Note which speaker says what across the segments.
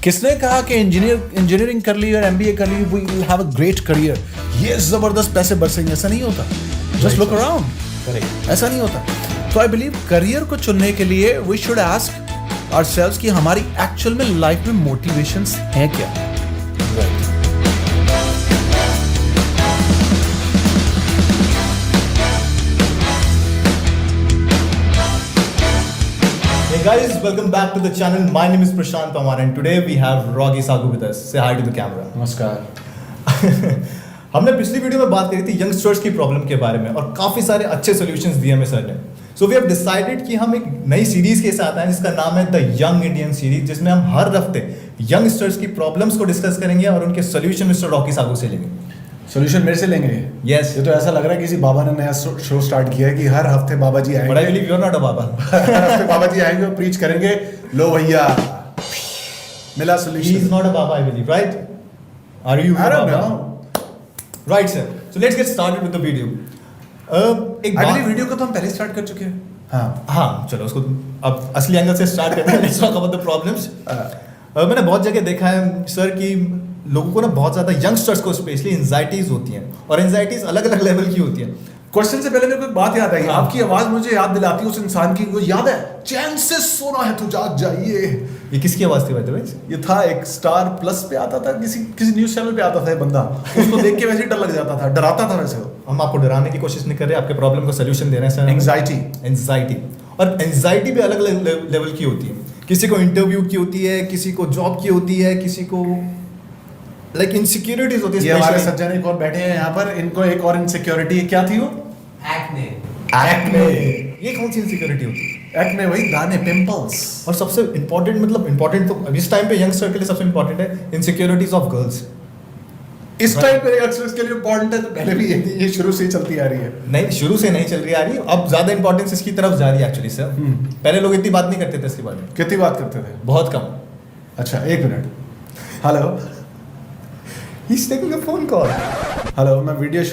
Speaker 1: किसने कहा कि इंजीनियरिंग कर ली और एमबीए कर ली we will have a great career, ये जबरदस्त पैसे बरसेंगे? ऐसा नहीं होता. Just look around. करेक्ट. ऐसा नहीं होता. तो आई बिलीव करियर को चुनने के लिए वी शुड आस्क आवरसेल्व्स कि हमारी एक्चुअल में लाइफ में मोटिवेशंस हैं क्या.
Speaker 2: Guys, welcome back to the channel. My name is Prashant Pamar and today we have Rogi Sagu with us. Say hi to the camera.
Speaker 1: नमस्कार.
Speaker 2: हमने पिछली video में बात करी थी यंगस्टर्स की प्रॉब्लम के बारे में और काफ़ी सारे अच्छे सॉल्यूशंस दिए हमें सर ने. सो वी हैव डिसाइडेड कि हम एक नई सीरीज के साथ आए जिसका नाम है द यंग इंडियन सीरीज, जिसमें हम हर हफ्ते यंगस्टर्स की प्रॉब्लम्स को डिस्कस करेंगे और उनके सॉल्यूशन मिस्टर रॉकी सागू से लेंगे.
Speaker 1: सॉल्यूशन मेरे से लेंगे?
Speaker 2: Yes.
Speaker 1: ये तो ऐसा लग रहा है किसी बाबा ने नया शो स्टार्ट किया है कि हर हफ्ते बाबा जी आएंगे.
Speaker 2: But I believe you're not a बाबा.
Speaker 1: हर हफ्ते बाबा जी आएंगे और प्रीच करेंगे. लो भैया, मिला solution.
Speaker 2: He is not a baba, I believe, right? Are you?
Speaker 1: I don't
Speaker 2: baba?
Speaker 1: know.
Speaker 2: Right, sir. So let's get started with the video. एक
Speaker 1: अगली video को तो हम पहले स्टार्ट कर चुके हैं.
Speaker 2: हाँ चलो उसको अब असली एंगल से स्टार्ट करते हैं. Let's talk about the problems. मैंने बहुत जगह देखा है सर कि लोगों को ना बहुत ज़्यादा यंगस्टर्स को स्पेशली एंजाइटीज होती हैं और एंजाइटीज अलग अलग लेवल की होती हैं.
Speaker 1: क्वेश्चन से पहले मेरे को एक बात याद आई. आपकी आवाज मुझे याद दिलाती है उस इंसान की. वो याद है, चैन से सोना है तो जाग जाइए.
Speaker 2: ये किसकी आवाज़ थी भाई?
Speaker 1: ये था एक स्टार प्लस पे आता था, किसी न्यूज चैनल पे आता था ये बंदा. उसको देख के वैसे ही डर लग जाता था, डराता था वैसे.
Speaker 2: हम आपको डराने की कोशिश नहीं कर रहे, आपके प्रॉब्लम का सोल्यूशन दे रहे हैं सर. एंजाइटी और एंजाइटी भी अलग अलग लेवल की होती है. किसी को इंटरव्यू की होती है, किसी को जॉब की होती है, किसी को लाइक इनसिक्योरिटीज होती है.
Speaker 1: ये हमारे सज्जन एक और बैठे हैं यहाँ पर, इनको एक और इनसिक्योरिटी. क्या थी वो? एक्ने.
Speaker 2: ये कौन सी इनसिक्योरिटी होती है?
Speaker 1: एक्ने, वही दाने, पिंपल्स.
Speaker 2: और सबसे इंपॉर्टेंट इम्पोर्टेंट तो इस टाइम पे यंगस्टर के लिए सबसे इंपॉर्टेंट है इनसिक्योरिटीज ऑफ गर्ल्स.
Speaker 1: इस टाइम पे यंगस्टर्स के लिए इंपॉर्टेंट है. तो पहले भी ये शुरू से ही चलती आ रही है.
Speaker 2: नहीं, शुरू से नहीं चल रही आ रही, अब ज्यादा इंपॉर्टेंस इसकी तरफ जा रही है एक्चुअली सर. पहले लोग इतनी बात नहीं करते थे इसके बारे में.
Speaker 1: कितनी बात करते थे?
Speaker 2: बहुत कम.
Speaker 1: अच्छा, एक minute. Hello,
Speaker 2: He's taking a phone call.
Speaker 1: Hello, मैं video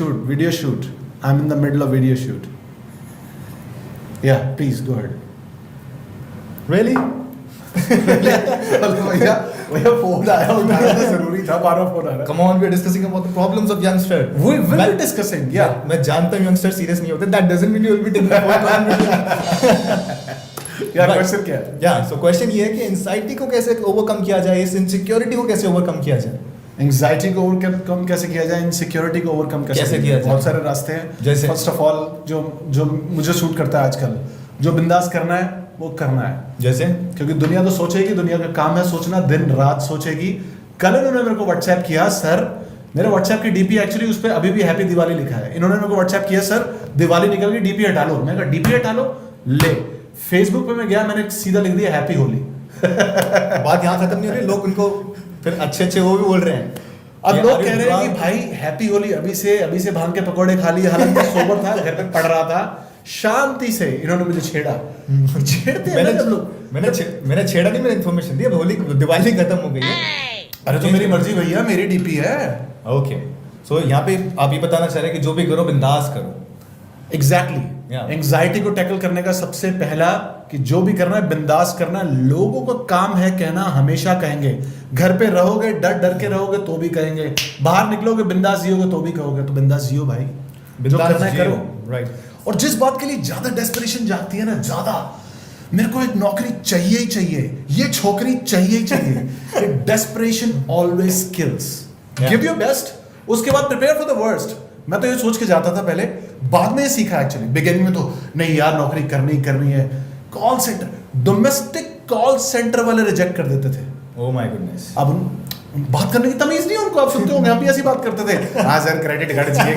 Speaker 1: shoot. I am in the middle of video shoot. Yeah please go ahead.
Speaker 2: Really?
Speaker 1: भैया फोन आया, उठाना जरूरी था. बार फोन आ रहा.
Speaker 2: Come on, we are discussing about the problems of youngster.
Speaker 1: We will be discussing. Yeah.
Speaker 2: मैं जानता हूँ youngster serious नहीं होते. That doesn't mean you will be taking a phone call.
Speaker 1: यार क्वेश्चन क्या है?
Speaker 2: या सो क्वेश्चन ये है कि एंजाइटी को कैसे ओवरकम किया जाए, इस इनसिक्योरिटी को कैसे ओवरकम किया जाए.
Speaker 1: एंजाइटी को ओवरकम कैसे किया जाए, इनसिक्योरिटी को ओवरकम कैसे किया जाए? बहुत सारे रास्ते हैं.
Speaker 2: जैसे
Speaker 1: फर्स्ट ऑफ ऑल जो मुझे शूट करता है आजकल, जो बिंदास करना है वो करना है.
Speaker 2: जैसे
Speaker 1: क्योंकि दुनिया तो सोचेगी, दुनिया का काम है सोचना, दिन रात सोचेगी. कल उन्होंने मेरे को व्हाट्सएप किया, सर मेरे व्हाट्सएप की डीपी एक्चुअली उस पर अभी भी हैप्पी दिवाली लिखा है. इन्होंने मेरे को व्हाट्सएप किया, सर दिवाली निकल गई, डीपी हटा लो. मैं कहा डीपी हटा लो, ले. फेसबुक पे मैं गया, मैंने सीधा लिख दिया हैप्पी होली.
Speaker 2: बात यहाँ खत्म नहीं हो रही, लोग उनको फिर अच्छे वो भी बोल रहे हैं.
Speaker 1: अब लोग कह रहे हैं कि भाई हैप्पी होली, अभी से भांग के पकौड़े खा लिए. हालांकि सोबर था, घर पे पढ़ रहा था, शांति से इन्होंने मुझे छेड़ा. छेड़ते हैं ना लोग.
Speaker 2: मैंने छेड़ा नहीं, मैंने इन्फॉर्मेशन दी. अब होली दिवाली खत्म हो गई है.
Speaker 1: अरे तो मेरी मर्जी भैया, मेरी डीपी है.
Speaker 2: ओके, सो यहाँ पे आप ये बताना चाह रहे हैं कि जो भी करो बिंदास करो.
Speaker 1: एग्जैक्टली. एंजाइटी को टैकल करने का सबसे पहला कि जो भी करना है बिंदास करना. लोगों को काम है कहना, हमेशा कहेंगे. घर पे रहोगे डर के रहोगे तो भी कहेंगे. बाहर निकलोगे बिंदास जियोगे तो भी कहोगे. तो बिंदास जियो भाई, जो करना है करो.
Speaker 2: राइट.
Speaker 1: और जिस बात के लिए ज्यादा डेस्परेशन जागती है ना, ज्यादा मेरे को एक नौकरी चाहिए ही चाहिए, ये छोकरी चाहिए ही चाहिए. Desperation always kills. Give your best, उसके बाद प्रिपेयर फॉर द वर्स्ट. मैं तो ये सोच के जाता था पहले, बाद में ये सीखा एक्चुअली. बिगिनिंग में तो नहीं यार नौकरी करनी है. Call centre, domestic call centre वाले रिजेक्ट कर देते थे.
Speaker 2: Oh my goodness.
Speaker 1: अब बात करने की तमीज नहीं उनको. आप सुनते होंगे, हम भी ऐसी बात करते थे. हाँ सर क्रेडिट कार्ड चाहिए.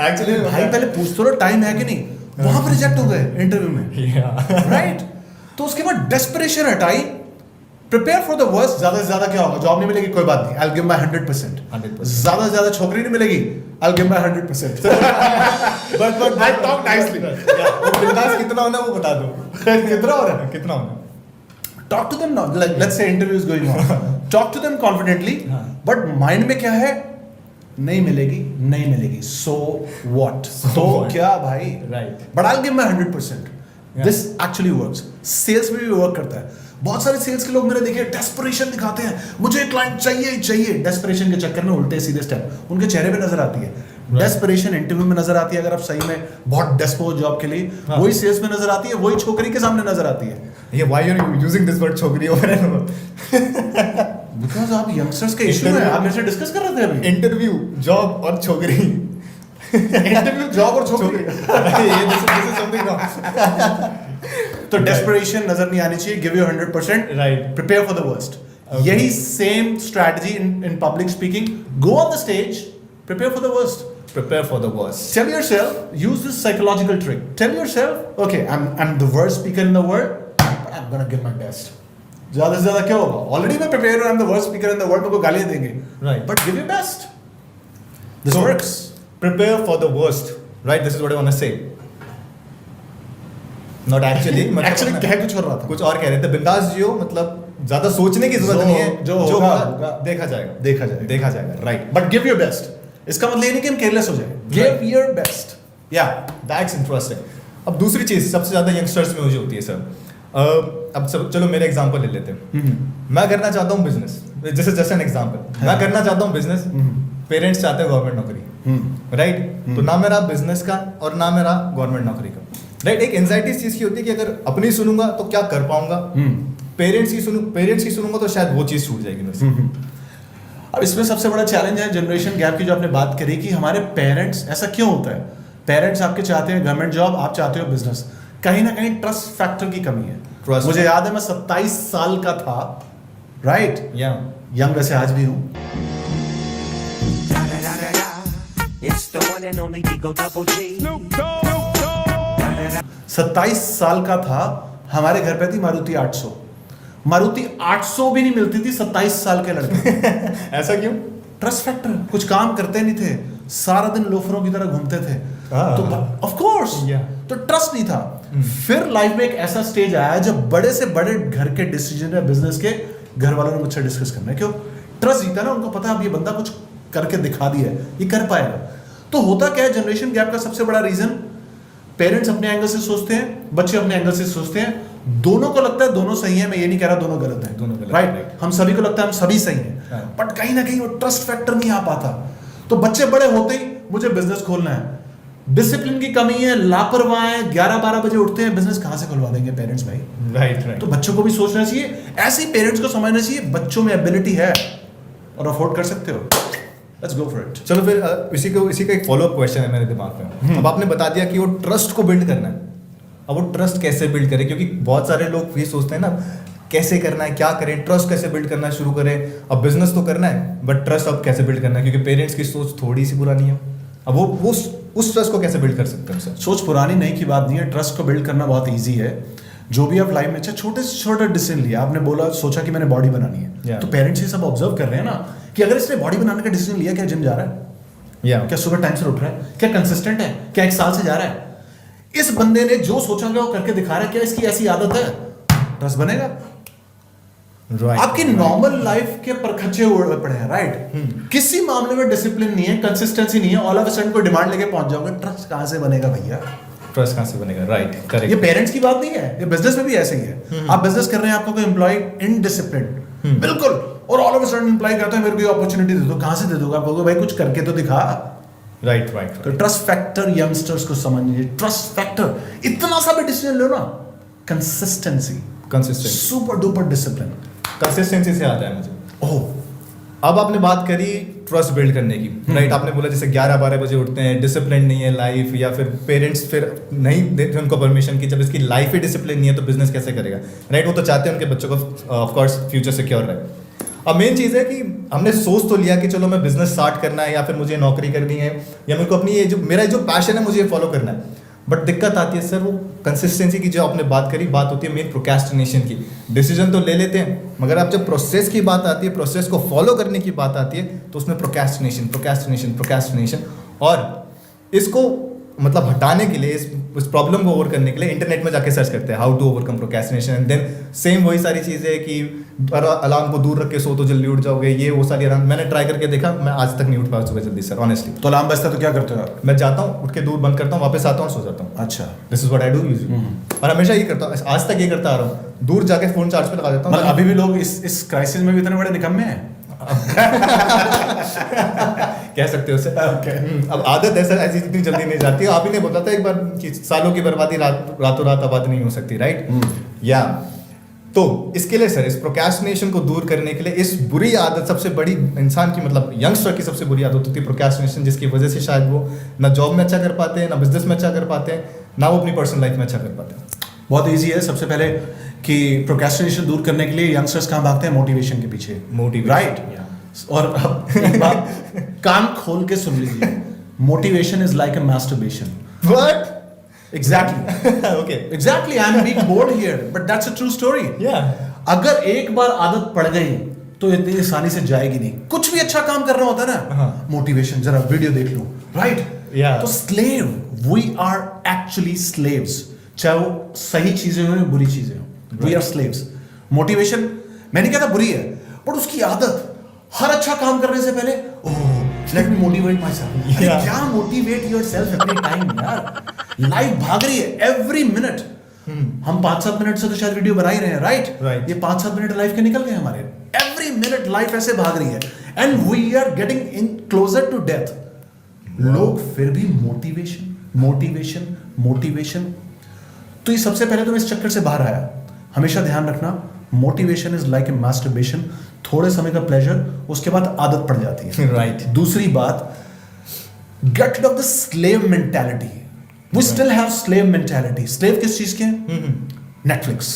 Speaker 1: एक्चुअली भाई पहले पूछते रहो टाइम है कि नहीं. वहां पर रिजेक्ट हो गए इंटरव्यू में. राइट. तो उसके बाद डेस्परेशन हटाई, प्रिपेयर फॉर द वर्स्ट. ज्यादा से ज्यादा क्या होगा, जॉब नहीं मिलेगी कोई बात नहीं, आई विल गिव माय 100%. ज्यादा से ज्यादा छोकरी नहीं मिलेगी, I will give my 100%. But I talk nicely.
Speaker 2: बिंदास कितना होना वो बता दो.
Speaker 1: कितना हो रहा है,
Speaker 2: कितना होना.
Speaker 1: Talk to them now. Like let's say interview is going on. Talk to them confidently. But mind में क्या है, नहीं मिलेगी. So what? तो क्या भाई?
Speaker 2: Right.
Speaker 1: But I'll give my 100%. This actually works. Sales में भी वर्क करता है. बहुत सारे सेल्स के लोग मेरे देखे डेस्परेशन दिखाते हैं, मुझे क्लाइंट चाहिए ही चाहिए, डेस्परेशन के चक्कर में उल्टे सीधे स्टेप उनके चेहरे पे नजर आती है। डेस्परेशन इंटरव्यू में नजर आती है, अगर आप सही में बहुत डेस्पो हो जॉब के लिए, वही सेल्स में नजर आती है, वही छोकरी के सामने नजर आती है।
Speaker 2: ये why are you using this word छोकरी ओवर एंड ओवर?
Speaker 1: बिकॉज़ आप यंगस्टर्स के इशू है, आप मेरे से डिस्कस कर रहे थे अभी।
Speaker 2: इंटरव्यू, जॉब और छोकरी।
Speaker 1: इंटरव्यू, जॉब और छोकरी।
Speaker 2: ये दिस इज समथिंग रॉन्ग।
Speaker 1: तो डेस्परेशन नजर नहीं आनी चाहिए, give you 100%,
Speaker 2: Right.
Speaker 1: Prepare for the worst.
Speaker 2: Okay.
Speaker 1: यही same strategy in public speaking, go on the stage, prepare for the worst.
Speaker 2: Prepare for the worst.
Speaker 1: Tell yourself, use this psychological trick. Tell yourself, okay, I'm the worst speaker in the world, but I'm gonna give my best. ज़्यादा से ज़्यादा क्या होगा? Already मैं prepared हूँ, I'm the worst speaker in the world, मेरे को गालियाँ देंगे।
Speaker 2: Right.
Speaker 1: But give your best. This
Speaker 2: So,
Speaker 1: works.
Speaker 2: Prepare for the worst. Right, this is what I want to say. Not actually.
Speaker 1: Actually कह कुछ और रहा था।
Speaker 2: कुछ और कह रहे थे, बिंदास जियो, मतलब ज्यादा सोचने की जरूरत नहीं है,
Speaker 1: जो होगा,
Speaker 2: देखा जाएगा,
Speaker 1: देखा जाएगा।
Speaker 2: Right.
Speaker 1: But give your best. इसका मतलब ये नहीं कि हम केयरलेस हो जाए। Give your best. Yeah.
Speaker 2: That's interesting. अब दूसरी चीज सबसे ज्यादा यंगस्टर्स में मुझे होती है सर, अब सब चलो मेरे एग्जांपल ले लेते हैं। मैं करना चाहता हूँ बिजनेस, जस्ट एन एग्जांपल, मैं करना चाहता हूँ बिजनेस, पेरेंट्स चाहते हैं गवर्नमेंट नौकरी, राइट? तो ना मेरा बिजनेस का और ना मेरा गवर्नमेंट नौकरी का, राइट? एक एंजाइटी इस चीज की होती है कि अगर अपनी सुनूंगा तो क्या कर पाऊंगा, पेरेंट्स की सुनूंगा तो शायद वो चीज छूट जाएगी मेरे से।
Speaker 1: अब इसमें सबसे बड़ा चैलेंज है जनरेशन गैप की, जो आपने बात करी कि हमारे पेरेंट्स, ऐसा क्यों होता है? पेरेंट्स आपके चाहते हैं गवर्नमेंट जॉब, आप चाहते हो बिजनेस, कहीं ना कहीं ट्रस्ट फैक्टर की कमी है।
Speaker 2: Trust.
Speaker 1: मुझे याद है मैं 27 साल का था, राइट? यंग वैसे आज भी हूँ।
Speaker 3: It's the one and only Digo Double G.
Speaker 1: 27 साल का था, हमारे घर पे थी मारुति 800। मारुति 800 भी नहीं मिलती थी 27 साल के लड़के।
Speaker 2: ऐसा क्यों?
Speaker 1: ट्रस्ट फैक्टर, कुछ काम करते नहीं थे, सारा दिन लोफरों की तरह घूमते थे, तो ऑफ कोर्स तो ट्रस्ट नहीं था। फिर लाइफ में एक ऐसा स्टेज आया जब बड़े से बड़े घर के डिसीजन या बिजनेस के घर वालों ने मुझसे डिस्कस करना है, क्यों? ट्रस्ट जीता ना, उनको पता है अब ये बंदा कुछ करके दिखा दिया है, ये कर पाएगा। तो होता क्या है, जनरेशन गैप का सबसे बड़ा रीजन, पेरेंट्स अपने एंगल से सोचते हैं, बच्चे अपने एंगल से सोचते हैं, दोनों को लगता है दोनों सही है। मैं ये नहीं कह रहा दोनों गलत है,
Speaker 2: दोनों गलत,
Speaker 1: राइट?
Speaker 2: right.
Speaker 1: हम सभी को लगता है हम सभी सही हैं, बट कहीं ना कहीं वो ट्रस्ट फैक्टर नहीं आ पाता। तो बच्चे बड़े होते ही मुझे बिजनेस खोलना है, डिसिप्लिन की कमी है, लापरवाह है, 11-12 बजे उठते हैं, बिजनेस कहां से खुलवा देंगे पेरेंट्स भाई?
Speaker 2: राइट।
Speaker 1: तो बच्चों को भी सोचना चाहिए, ऐसे ही पेरेंट्स को समझना चाहिए बच्चों में एबिलिटी है और अफोर्ड कर सकते हो, लेट्स गो फॉर इट।
Speaker 2: चलो फिर इसी का एक फॉलोअप क्वेश्चन है मेरे दिमाग में। अब आपने बता दिया कि वो ट्रस्ट को बिल्ड करना है, अब वो ट्रस्ट कैसे बिल्ड करें? क्योंकि बहुत सारे लोग ये सोचते हैं ना, कैसे करना है, क्या करें, ट्रस्ट कैसे बिल्ड करना शुरू करें? अब बिजनेस तो करना है, बट ट्रस्ट अब कैसे बिल्ड करना है? क्योंकि पेरेंट्स की सोच थोड़ी सी पुरानी है, अब वो उस ट्रस्ट को कैसे बिल्ड कर सकते हैं सर?
Speaker 1: सोच पुरानी नहीं की बात नहीं है, ट्रस्ट को बिल्ड करना बहुत ईजी है। जो भी आप लाइफ में छोटे से छोटा डिसीजन लिया, आपने बोला, सोचा कि मैंने बॉडी बनानी है,
Speaker 2: Yeah.
Speaker 1: तो पेरेंट्स ये सब ऑब्जर्व कर रहे हैं ना कि अगर इसने बॉडी बनाने का डिसीजन लिया, क्या जिम जा रहा है,
Speaker 2: या
Speaker 1: क्या सुबह टाइम से उठ रहा है, क्या कंसिस्टेंट है, क्या 1 साल से जा रहा है, इस बंदे ने जो सोचा वो करके दिखा रहा है, क्या इसकी ऐसी आदत है, ट्रस्ट बनेगा।
Speaker 2: राइट।
Speaker 1: आपकी नॉर्मल लाइफ के परखच्चे उड़ पड़े हैं, राइट? किसी मामले में डिसिप्लिन नहीं है, कंसिस्टेंसी नहीं है, ऑल ऑफ अ सडन कोई डिमांड लेके पहुंच जाओगे, ट्रस्ट कहां से बनेगा भैया?
Speaker 2: ट्रस्ट कहां से बनेगा? Right, correct.
Speaker 1: ये पेरेंट्स की बात नहीं है, ये बिजनेस में भी ऐसे ही है। आप बिजनेस कर रहे हैं, आपको कोई एम्प्लॉय इनडिसिप्लिन्ड, बिल्कुल, और all of a sudden employ कहता है मेरे को ये अपॉर्चुनिटी दे दो, कहां से दे दोगे? आप कहोगे भाई कुछ करके तो दिखा।
Speaker 2: राइट।
Speaker 1: तो ट्रस्ट फैक्टर यंगस्टर्स को समझिए, ट्रस्ट फैक्टर, इतना सा भी डिसीजन लो ना, consistency, super duper discipline,
Speaker 2: consistency से आता है मुझे।
Speaker 1: ओह,
Speaker 2: अब आपने बात करी ट्रस्ट बिल्ड करने की, राइट? आपने बोला जैसे 11-12 बजे उठते हैं, डिसिप्लिन नहीं है लाइफ, या फिर पेरेंट्स फिर नहीं देते उनको परमिशन की, जब इसकी लाइफ ही डिसिप्लिन नहीं है तो बिजनेस कैसे करेगा, राइट? वो तो चाहते हैं उनके बच्चों का ऑफ कोर्स फ्यूचर सिक्योर रहे। अब मेन चीज़ है कि हमने सोच तो लिया कि चलो मैं बिजनेस स्टार्ट करना है, या फिर मुझे नौकरी करनी है, या मेरे को अपनी ये जो मेरा जो पैशन है मुझे ये फॉलो करना है, बट दिक्कत आती है सर वो कंसिस्टेंसी की, जो आपने बात करी, बात होती है मेन प्रोक्रेस्टिनेशन की। डिसीजन तो ले लेते हैं, मगर आप जब प्रोसेस की बात आती है, प्रोसेस को फॉलो करने की बात आती है, तो उसमें प्रोक्रेस्टिनेशन, और इसको मतलब हटाने के लिए, इस प्रॉब्लम को ओवर करने के लिए इंटरनेट में जाके सर्च करते हैं how to overcome procrastination, and then same वही सारी चीज़ें कि अलार्म को दूर रख के सो तो जल्दी उठ जाओगे, ये वो सारी अलार्म मैंने ट्राई करके देखा, मैं आज तक नहीं उठ पाया सुबह जल्दी सर, ऑनेस्टली।
Speaker 1: तो अलार्म बजता तो क्या करते हो आप?
Speaker 2: मैं जाता हूँ, उठ के दूर बंद करता हूँ, वापस आता हूँ, सो जाता हूँ।
Speaker 1: अच्छा,
Speaker 2: this is what I do usually, और हमेशा ये करता हूँ, आज तक ये करता आ रहा हूँ। दूर जाके फोन चार्ज पे लगा देता हूँ।
Speaker 1: मतलब अभी भी लोग इस क्राइसिस में भी इतने बड़े निकम्मे हैं।
Speaker 2: कह सकते हो उसे। अब आदत ऐसा ऐसी इतनी जल्दी नहीं जाती है। आप ही ने बोला था एक बार कि सालों की बर्बादी रातों रात आबाद नहीं हो सकती, राइट? या तो इसके लिए सर, इस प्रोक्रेस्टिनेशन को दूर करने के लिए, इस बुरी आदत, सबसे बड़ी इंसान की मतलब यंगस्टर की सबसे बुरी आदत होती है प्रोक्रेस्टिनेशन, जिसकी वजह से शायद वो ना जॉब में अच्छा कर पाते हैं, ना बिजनेस में अच्छा कर पाते हैं, ना वो अपनी पर्सनल लाइफ में अच्छा कर पाते हैं।
Speaker 1: बहुत इजी है। सबसे पहले कि प्रोक्रेस्टिनेशन दूर करने के लिए यंगस्टर्स कहाँ भागते हैं? मोटिवेशन के पीछे।
Speaker 2: Motivation,
Speaker 1: right. और अब एक बात कान खोल के सुन लीजिए, motivation is like a masturbation.
Speaker 2: What?
Speaker 1: Exactly.
Speaker 2: Okay.
Speaker 1: Exactly, I am being bold here, but that's a true story.
Speaker 2: या
Speaker 1: अगर एक बार आदत पड़ गई तो इतनी आसानी से जाएगी नहीं। कुछ भी अच्छा काम करना होता है ना, मोटिवेशन, जरा वीडियो देख लो, राइट?
Speaker 2: Yeah.
Speaker 1: तो slave, we are actually slaves, चाहे वो सही चीजें हो या बुरी चीजें हो, वी आर स्लेव्स। मोटिवेशन मैं नहीं कहता बुरी है, बट उसकी आदत हर अच्छा काम करने से पहले, oh let me motivate myself.
Speaker 2: Yeah.
Speaker 1: क्या मोटिवेट योरसेल्फ एवरी टाइम यार? लाइफ भाग रही है एवरी मिनट। हम 5-7 मिनट से तो शायद वीडियो बना ही रहे हैं, राइट?
Speaker 2: Right.
Speaker 1: ये 5-7 मिनट लाइफ के निकल गए हमारे। एवरी मिनट लाइफ ऐसे भाग रही है, and we are getting in closer to death. लोग फिर भी मोटिवेशन मोटिवेशन मोटिवेशन। तो ये सबसे पहले तो मैं इस चक्कर से बाहर आया। हमेशा ध्यान रखना, motivation is like a masturbation. थोड़े समय का प्लेजर, उसके बाद आदत पड़ जाती है।
Speaker 2: Right.
Speaker 1: दूसरी बात, gate rid of the slave mentality. We still have slave mentality. Slave किस चीज के हैं? Netflix,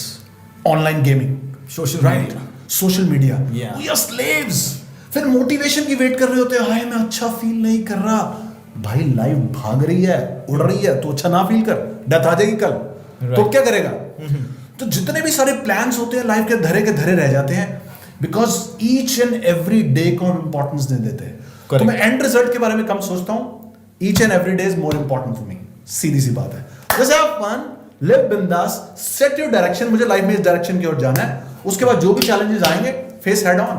Speaker 1: online gaming,
Speaker 2: Social
Speaker 1: right?
Speaker 2: media.
Speaker 1: Social media.
Speaker 2: Yeah.
Speaker 1: We are slaves. फिर मोटिवेशन की वेट कर रहे होते हैं, हाय मैं अच्छा फील नहीं कर रहा। भाई लाइफ भाग रही है, उड़ रही है, तो अच्छा ना फील कर, डेथ आ जाएगी कल। तो क्या करेगा? तो जितने भी सारे प्लान्स होते हैं लाइफ के धरे रह जाते हैं, because each and every day को हम इंपॉर्टेंस नहीं देते। तो मैं एंड रिजल्ट के बारे में कम सोचता हूं। Each and every day is more important for me. सीधी सी बात है। जस्ट हैव फन, लिव बिंदास, सेट योर डायरेक्शन। मुझे लाइफ में इस डायरेक्शन की ओर जाना है। उसके बाद जो भी चैलेंजेस आएंगे, face head on.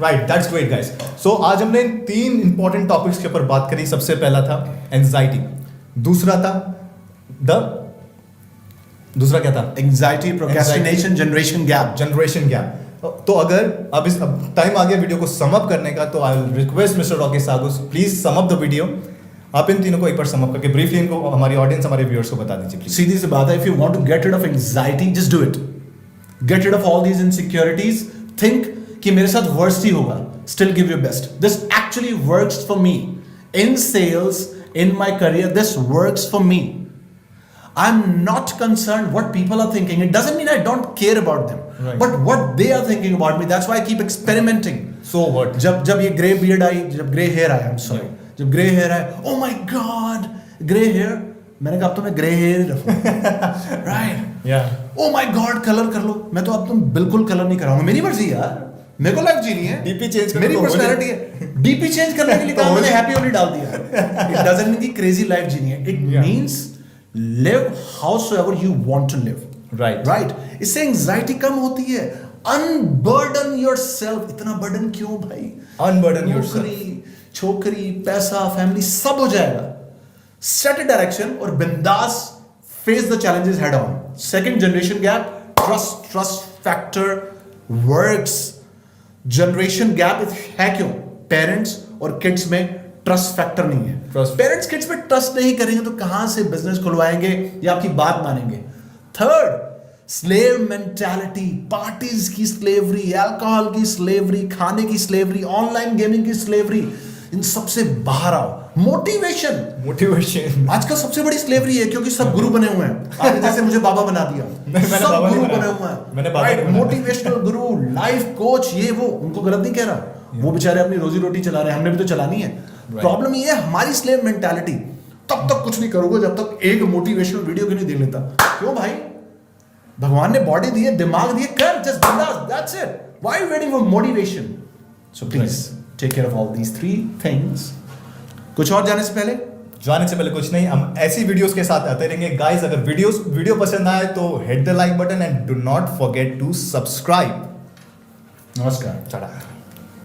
Speaker 2: Right, that's great guys. So आज हमने 3 इंपॉर्टेंट टॉपिक्स के ऊपर बात करी। सबसे पहला था एंजाइटी, दूसरा क्या था?
Speaker 1: Anxiety, procrastination, generation gap.
Speaker 2: Generation gap. तो अगर अब टाइम आ गया वीडियो को सम अप करने का, तो I will request mister Rocky सागुस, please sum up the video. आप इन तीनों को एक बार सम अप करके ब्रीफली इनको हमारी ऑडियंस, हमारे व्यूअर्स को बता दीजिए प्लीज।
Speaker 1: सीधी सी बात है, if you want to get rid of anxiety, just do it. Get rid of all these insecurities. Think कि मेरे साथ वर्स्ट ही होगा, still give your best. This actually works for me in sales, in my career, this works for me. I'm not concerned what people are thinking. It doesn't mean I don't care about them,
Speaker 2: Right.
Speaker 1: but what they are thinking about me. That's why I keep experimenting.
Speaker 2: So what?
Speaker 1: जब ये grey beard आई, जब grey hair आया, I'm sorry, जब grey hair आया, oh my God, grey hair, मैंने कहा अब तो मैं ग्रे हेयर रखूं, right?
Speaker 2: Yeah.
Speaker 1: Oh my God, colour कर लो। मैं तो अब तुम बिल्कुल कलर नहीं कराऊंगा, मेरी मर्जी यार, मेरे को लाइफ जीनी है।
Speaker 2: DP change करने
Speaker 1: मेरी
Speaker 2: को
Speaker 1: पर्सनालिटी है। डीपी चेंज करने के लिए कहा, मैंने हैप्पी ओनली डाल दिया। It doesn't mean कि क्रेजी लाइफ जीनी है। It
Speaker 2: Yeah.
Speaker 1: means live howsoever you want to live.
Speaker 2: Right.
Speaker 1: Right. इससे एंजाइटी कम होती है। Unburden yourself. इतना बर्डन क्यों भाई?
Speaker 2: Unburden yourself.
Speaker 1: नौकरी, छोकरी, पैसा, फैमिली, सब हो जाएगा। Set a direction और बिंदास face the challenges head on. Second, generation gap. Trust factor works. Generation gap है क्यों? Parents और kids में ट्रस्ट फैक्टर नहीं है।
Speaker 2: Trust.
Speaker 1: पेरेंट्स किड्स पे ट्रस्ट नहीं करेंगे तो कहां से बिजनेस खुलवाएंगे या आपकी बात मानेंगे? थर्ड, स्लेव मेंटालिटी, पार्टीज की स्लेवरी, अल्कोहल की स्लेवरी, खाने की स्लेवरी, ऑनलाइन गेमिंग की स्लेवरी, इन सबसे बाहर आओ। मोटिवेशन आजकल सबसे बड़ी स्लेवरी है, क्योंकि सब गुरु बने हुए हैं। आप जैसे मुझे बाबा बना दिया,
Speaker 2: मैंने
Speaker 1: सब
Speaker 2: बाबा
Speaker 1: गुरु
Speaker 2: नहीं
Speaker 1: बने
Speaker 2: बनाया।
Speaker 1: हुए हैं।
Speaker 2: मैंने बाबा नहीं बनाया।
Speaker 1: मोटिवेशनल गुरु, लाइफ कोच, ये वो, उनको गलत नहीं कह रहा। वो बेचारे अपनी रोजी रोटी चला रहे हैं, हमने भी तो चलानी है। प्रॉब्लम ये है हमारी स्लेव मेंटालिटी। तब तक कुछ नहीं करोगे जब तक एक मोटिवेशनल वीडियो क्यों नहीं देख लेता। क्यों भाई? भगवान ने बॉडी दी है, दिमाग दिए, कर, जस्ट बिंदास, that's it. Why waiting for motivation? So please take care of all these 3 things. कुछ और जाने से पहले
Speaker 2: कुछ नहीं, हम ऐसी वीडियोस के साथ आते रहेंगे गाइस। अगर वीडियो पसंद आए तो hit the like button and do not forget to subscribe.
Speaker 1: नमस्कार।
Speaker 2: चढ़ा।